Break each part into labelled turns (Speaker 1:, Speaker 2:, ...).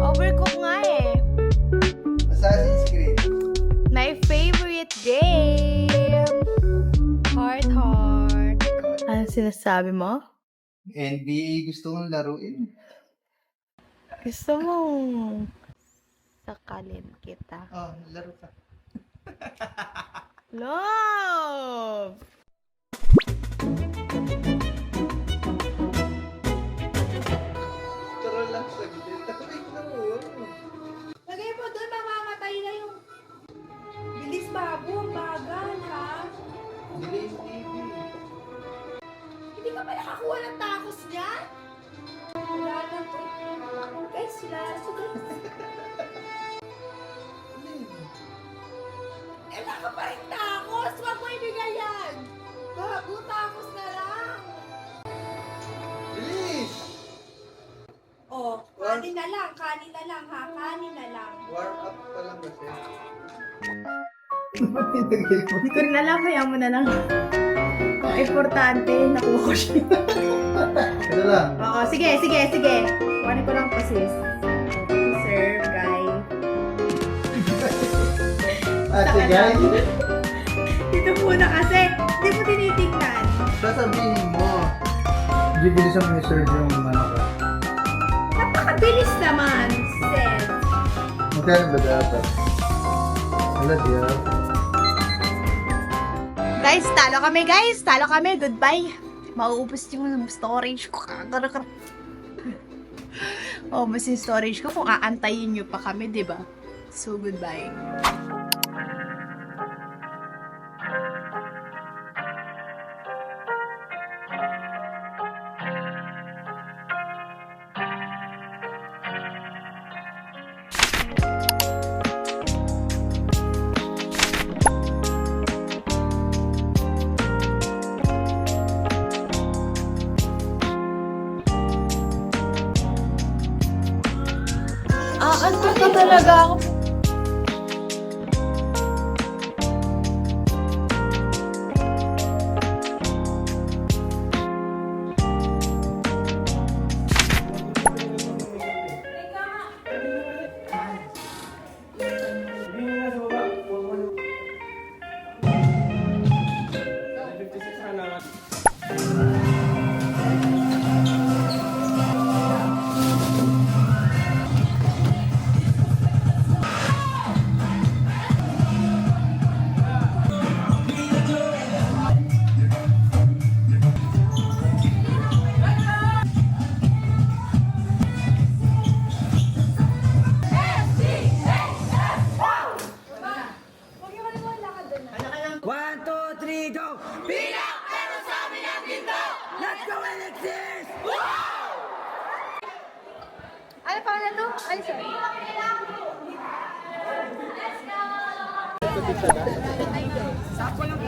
Speaker 1: Overcook nga eh.
Speaker 2: Assassin's Creed.
Speaker 1: My favorite game. Heart. Ano sinasabi mo?
Speaker 2: NBA gusto kong laruin.
Speaker 1: Gusto mo sakalin kita.
Speaker 2: Oh, laro ka.
Speaker 1: Love!
Speaker 2: Tara lang saglit. Wait na mo.
Speaker 3: Lagay mo doon, mamamatay na yung bilis babo, ang bagal, ha?
Speaker 2: Delay TV.
Speaker 3: Hindi ka ba nakakuha ng tacos niya? Wala na to. Guys, sila. Wala ka pa rin tacos! Huwag mo ibigay yan! Bago, tacos na lang!
Speaker 2: Bilis!
Speaker 3: Oh, kanin na lang, ha? Kanin na lang.
Speaker 2: Warm up pa lang kasi.
Speaker 1: Hindi ko rin alam, kaya mo na lang. Ang importante, nakuha ko siya.
Speaker 2: Ito lang.
Speaker 1: Oo, sige. Kuhanin ko lang pa sis. Sir, guy.
Speaker 2: Ate guys,
Speaker 1: Dito muna kasi, hindi mo tinitingnan.
Speaker 2: sasabihin mo. Hindi bilisan mo i-serve yung ano ka.
Speaker 3: Napakabilis naman, sis.
Speaker 2: Magkano ba dapat? Wala diya.
Speaker 1: Guys, talo kami. Goodbye. Mauubos yung storage ko. Oh, mas yung storage ko kung aantayin nyo pa kami, di ba? So, goodbye. Antok na talaga ako. Ano pa na to? Ay, sorry.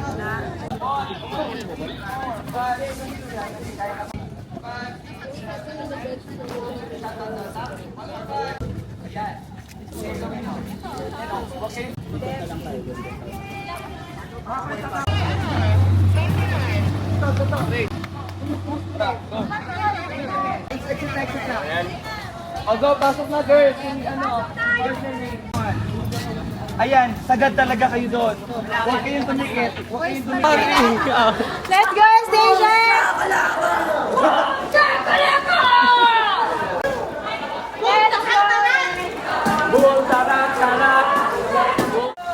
Speaker 1: Let's go!
Speaker 4: O go, pasok na girls. Yung ano, first name. Ayan, sagad talaga kayo doon. Huwag kayong tumikit. Huwag kayong tumikit.
Speaker 1: Let's go, station!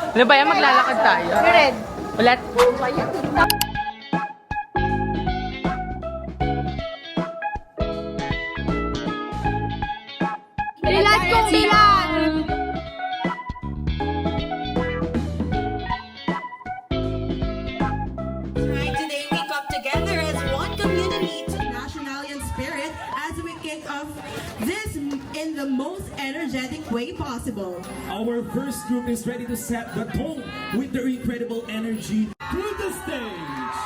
Speaker 5: Ano ba yan? Maglalakad tayo?
Speaker 1: Red.
Speaker 5: Ulit.
Speaker 1: Bilan kong bilan!
Speaker 3: Right, today we come together as one community to Nationalian spirit as we kick off this in the most energetic way possible.
Speaker 6: Our first group is ready to set the tone with their incredible energy to the stage.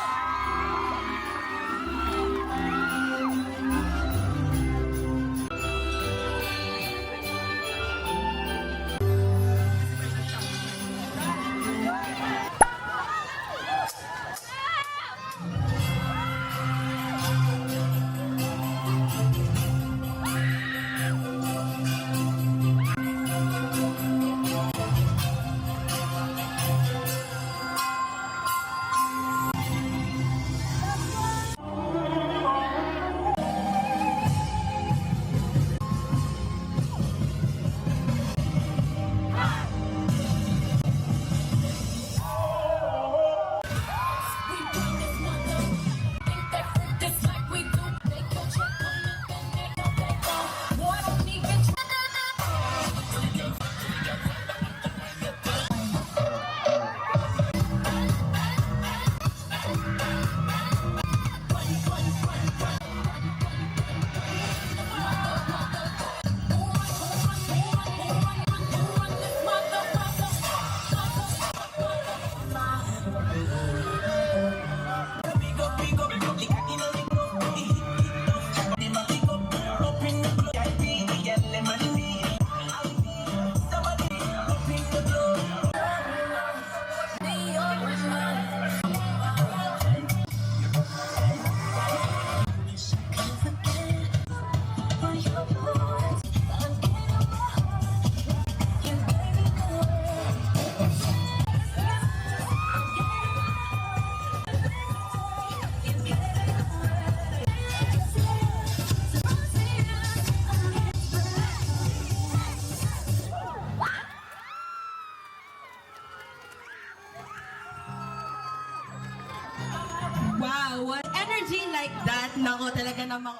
Speaker 3: Wow, what energy like that? Nako talaga namang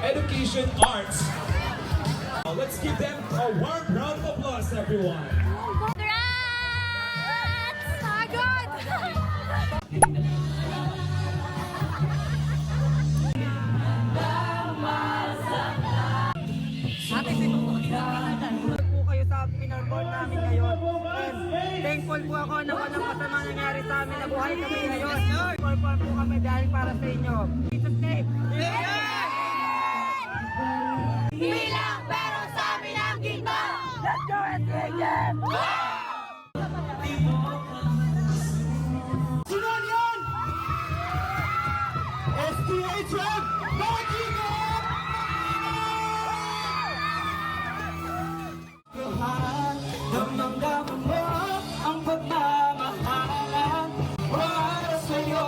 Speaker 6: Education Arts. Now, let's give them a warm round of applause, everyone.
Speaker 4: po kayo sa pinarborn namin ngayon. And thankful po ako na walang masama nangyari sa amin na buhay kami ngayon. Perform po kami dahil para sa inyo. Jesus name.
Speaker 1: Bilang pero sa amin ang ginto!
Speaker 4: Let's go and take it!
Speaker 6: Sunod yan! STHM! Nakikita!
Speaker 4: Damdam mo ang pagmamahalan para sa'yo.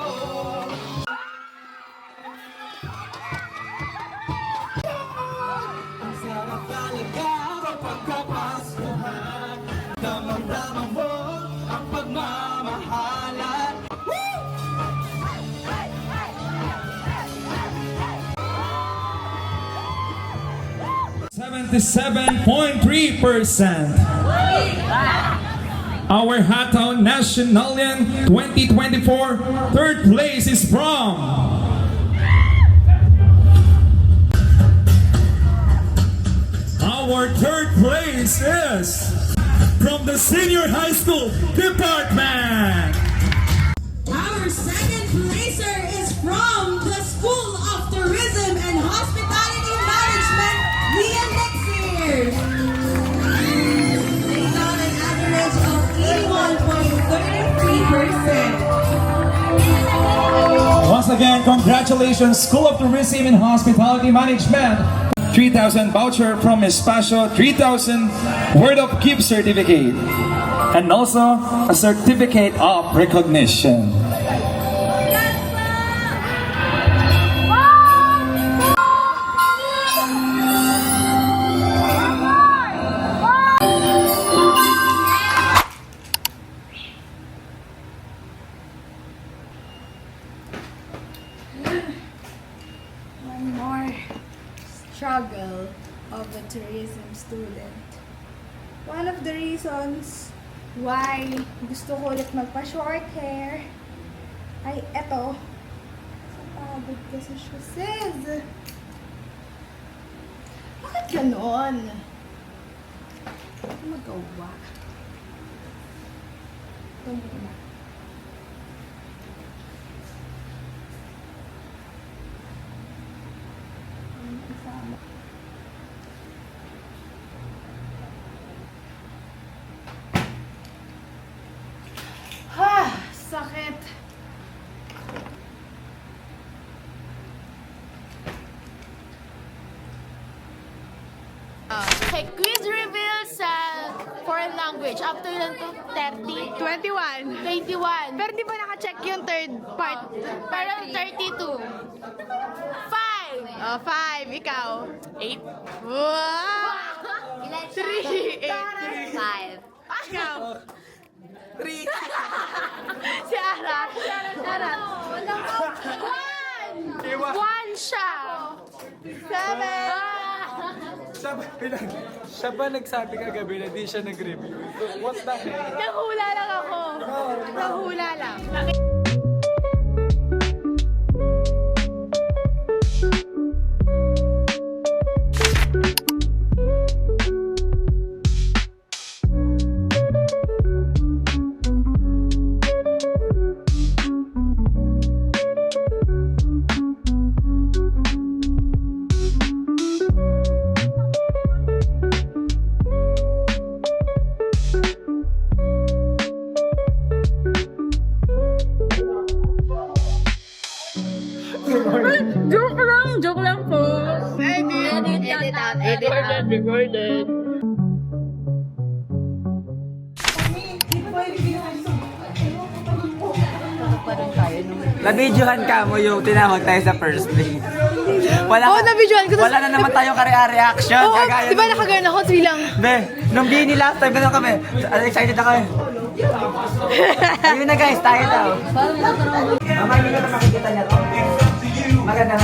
Speaker 4: Ang sarap talaga kapag kapaskuhan. Damdam mo ang pagmamahalan.
Speaker 6: 77.3%. Our Hataw Nationalian 2024 third place is from our third place is from the Senior High School Department.
Speaker 3: Our second placer is from the School of
Speaker 6: again, congratulations, School of Tourism and Hospitality Management. 3,000 voucher from Espacio, 3,000 Word of Gift certificate, and also a certificate of recognition.
Speaker 1: One more struggle of a tourism student. One of the reasons why gusto ko ulit magpa-short hair ay eto. Napagod kasi siya, sis. Bakit ganon? Ano magawa? Ito muna. Ha! Sakit!
Speaker 7: Okay, quiz reveal sa foreign language. Up to ilan to? 30?
Speaker 5: 21.
Speaker 7: 21.
Speaker 5: Pero di ba naka-check yung third part?
Speaker 7: Pero 32. 5.
Speaker 5: Oh, 5. Ikaw?
Speaker 7: 8.
Speaker 5: Wow! 3, 8,
Speaker 7: 5.
Speaker 5: Ikaw?
Speaker 4: 3.
Speaker 5: Si Ara. Ara.
Speaker 7: 1 siya.
Speaker 5: 7.
Speaker 2: Siya ba nagsabi kagabi na di siya nag-review? What the heck?
Speaker 5: Nahula lang ako. Nahula lang.
Speaker 7: Joke lang po.
Speaker 5: Edit out. Recorded.
Speaker 4: Na-videohan ka mo yung tinawag tayo sa first place. Wala,
Speaker 5: Oo, na-videohan ko.
Speaker 4: Wala na naman tayong reaction.
Speaker 5: Oo,
Speaker 4: Kagaya
Speaker 5: di ba
Speaker 4: nung-
Speaker 5: nakagano ako? Sige lang.
Speaker 4: Be, nung bini last time, ganun kami. Excited ako eh. Ayun na guys, tayo daw. Mamaya nyo na makikita niya to. Maganda.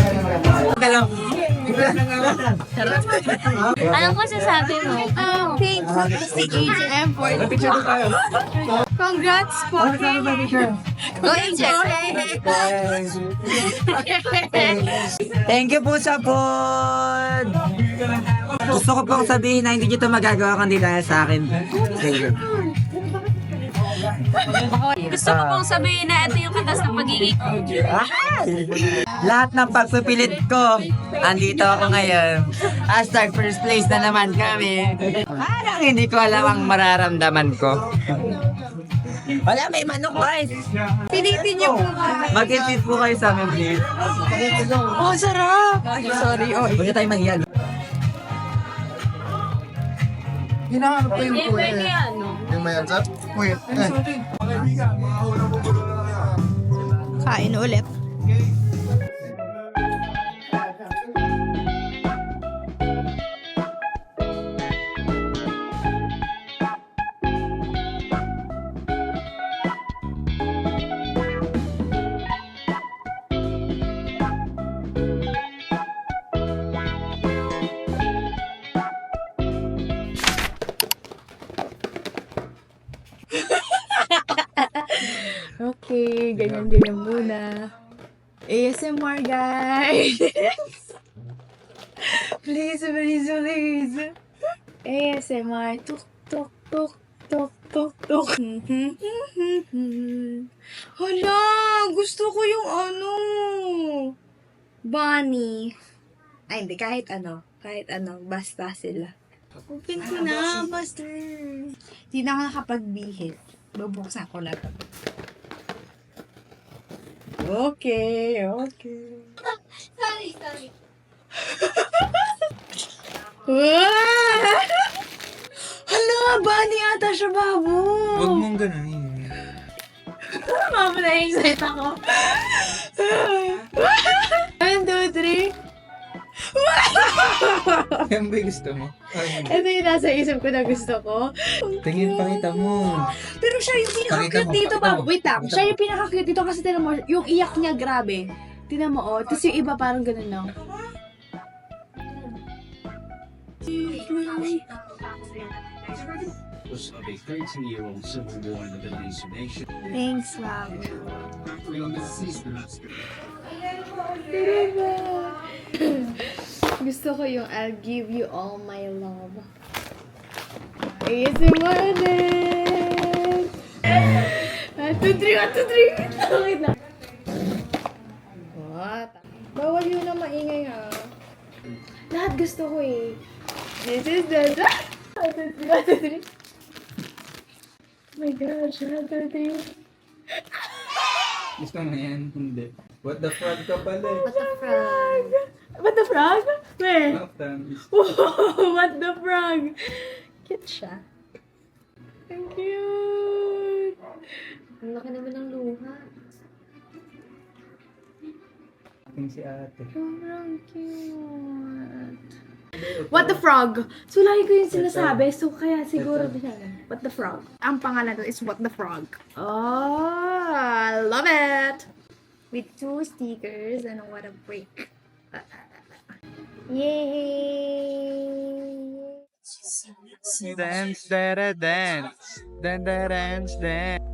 Speaker 7: Anong masasabi mo?
Speaker 1: Thank you si HM for the picture tayo. Congrats po.
Speaker 7: Go and check.
Speaker 4: Thank you po sa pod! Gusto ko pong sabihin na hindi nyo ito magagawa kundi dahil sa akin. Thank you.
Speaker 7: Gusto ko pong sabihin na ito yung katas ng pagiging.
Speaker 4: Lahat ng pagpipilit ko, andito ako ngayon. Hashtag first place na naman kami. Parang hindi ko alam ang mararamdaman ko. Wala, may manok guys!
Speaker 1: Pilitin niyo po.
Speaker 4: Mag-insist po kayo sa amin, please.
Speaker 1: Oh, sarap. Sorry. Oh,
Speaker 4: Huwag na tayo manghiyag.
Speaker 2: Hinahanap ko yung
Speaker 7: Pwede ano?
Speaker 1: kain ulit. Okay, ganyan muna. ASMR, guys! Please. ASMR. Tuk, tuk, tuk, tuk, tuk, tuk. Hala! Gusto ko yung ano! Bunny. Ay, hindi. Kahit ano. Basta sila. Open ko na, basta. Hindi na ako nakapagbihis. Bubuksan ko lang. Okay, okay.
Speaker 7: Sorry.
Speaker 1: Hala, bani ata siya, babo.
Speaker 2: Huwag mong ganunin.
Speaker 1: Mama, na-excite ako. 1, 2, 3.
Speaker 2: Yan ba yung gusto mo?
Speaker 1: Ito yung nasa isip ko na gusto ko.
Speaker 2: Tingin, pakita mo.
Speaker 1: Pero siya yung pinaka-cute
Speaker 2: Pakita mo,
Speaker 1: dito,
Speaker 2: pakita
Speaker 1: Bob.
Speaker 2: mo.
Speaker 1: Wait lang.
Speaker 2: Pakita
Speaker 1: Siya
Speaker 2: mo.
Speaker 1: yung pinaka-cute dito kasi tinan mo, yung iyak niya, grabe. Tinan mo, oh. Tapos yung iba parang ganun lang.
Speaker 8: Was of a 13-year-old civil war in the Middle Eastern nation.
Speaker 1: Thanks, Bob. Gusto ko yung I'll give you all my love. ASMR din! 1, 2, 3, 1, 2, 3! Wait lang. What? Bawal yun na maingay ha. Lahat gusto ko eh. This is the... 1, 2, 3, 1, 2, 3. Oh my gosh, 1, 2, 3.
Speaker 2: Gusto mo yan? Hindi. What the frog ka pala eh.
Speaker 1: What the frog? What the frog? Where?
Speaker 2: Half times.
Speaker 1: Whoa, what the frog? Cute siya. Ang cute. Ang laki naman ng luha.
Speaker 2: Ating si ate.
Speaker 1: Sobrang cute. What the frog? So, lagi ko yung sinasabi. So, kaya siguro din siya. What the frog? Ang pangalan ko is What the Frog. Oh, I love it! With 2 stickers and what a break. Yay!
Speaker 2: Dance, dance, dance. Dance, dance, dance.